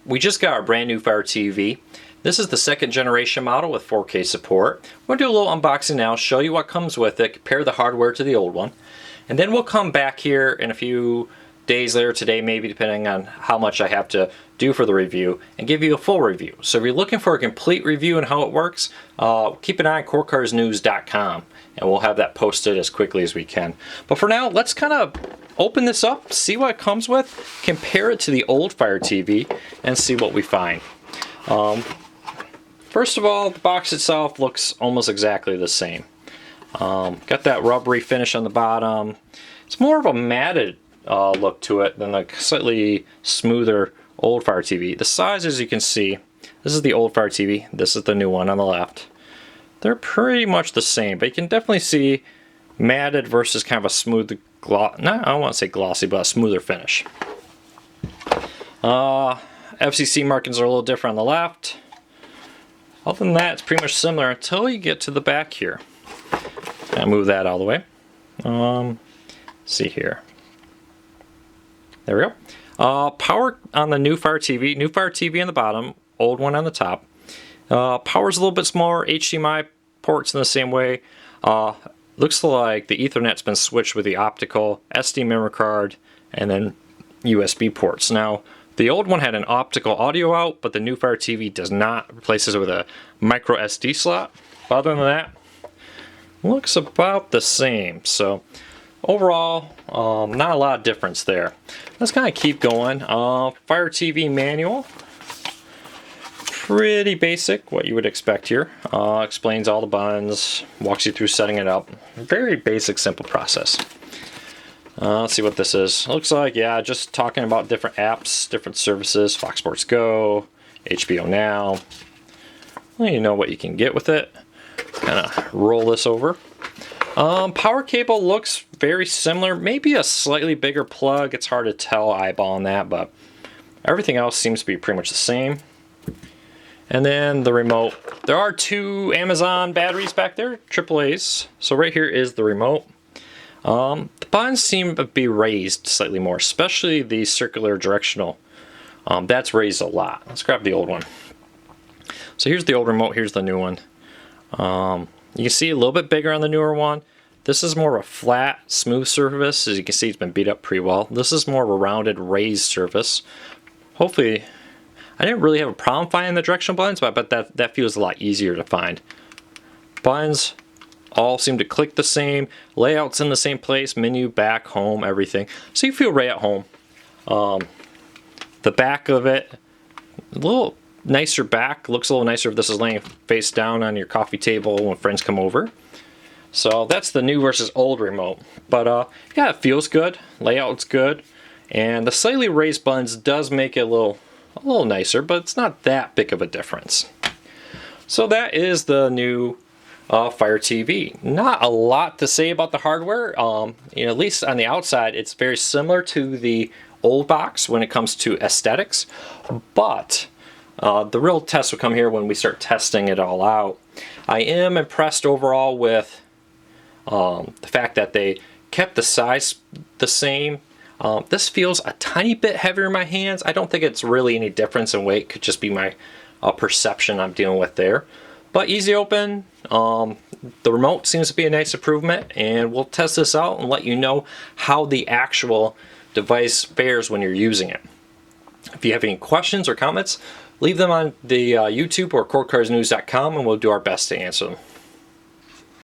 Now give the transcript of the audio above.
we just got our brand new Fire TV. This is the 2nd generation model with 4K support. We're going to do a little unboxing now, show you what comes with it, compare the hardware to the old one. And then we'll come back here in a few days later, today maybe, depending on how much I have to do for the review, and give you a full review. So if you're looking for a complete review and how it works, keep an eye on corecarsnews.com and we'll have that posted as quickly as we can. But for now, let's kind of open this up, see what it comes with, compare it to the old Fire TV, and see what we find. First of all, the box itself looks almost exactly the same. Got that rubbery finish on the bottom. It's more of a matted look to it than a slightly smoother old Fire TV. The size, as you can see, this is the old Fire TV, this is the new one on the left. They're pretty much the same, but you can definitely see matted versus kind of a smooth gloss. No, I don't want to say glossy, but a smoother finish. FCC markings are a little different on the left. Other than that, it's pretty much similar until you get to the back here. I'll move that all the way. See here. There we go. Power on the new Fire TV. New Fire TV on the bottom, old one on the top. Power's a little bit smaller. HDMI ports in the same way. Looks like the Ethernet's been switched with the optical, SD memory card, and then USB ports. Now, the old one had an optical audio out, but the new Fire TV does not. Replaces it with a micro SD slot. Other than that, looks about the same. So overall, not a lot of difference there. Let's kind of keep going. Fire TV manual. Pretty basic, what you would expect here. Explains all the buttons, walks you through setting it up. Very basic, simple process. Let's see what this is. Looks like, yeah, just talking about different apps, different services, Fox Sports Go, HBO Now. Well, you know what you can get with it. Kind of roll this over. Power cable looks very similar, maybe a slightly bigger plug. It's hard to tell eyeballing that, but everything else seems to be pretty much the same. And then the remote. There are 2 Amazon batteries back there, AAA's. So right here is the remote. The buttons seem to be raised slightly more, especially the circular directional. That's raised a lot. Let's grab the old one. So here's the old remote, here's the new one. You can see a little bit bigger on the newer one. This is more of a flat, smooth surface. As you can see, it's been beat up pretty well. This is more of a rounded, raised surface. Hopefully, I didn't really have a problem finding the directional buttons, but I bet that feels a lot easier to find. Buttons all seem to click the same. Layout's in the same place. Menu, back, home, everything. So you feel right at home. The back of it, a little nicer back. Looks a little nicer if this is laying face down on your coffee table when friends come over. So that's the new versus old remote. But yeah, it feels good. Layout's good. And the slightly raised buttons does make it a little nicer, but it's not that big of a difference. So that is the new Fire TV. Not a lot to say about the hardware. At least on the outside, it's very similar to the old box when it comes to aesthetics. But the real test will come here when we start testing it all out. I am impressed overall with the fact that they kept the size the same. This feels a tiny bit heavier in my hands. I don't think it's really any difference in weight. Could just be my perception I'm dealing with there. But easy open. The remote seems to be a nice improvement, and we'll test this out and let you know how the actual device fares when you're using it. If you have any questions or comments, leave them on the YouTube or corecarsnews.com, and we'll do our best to answer them.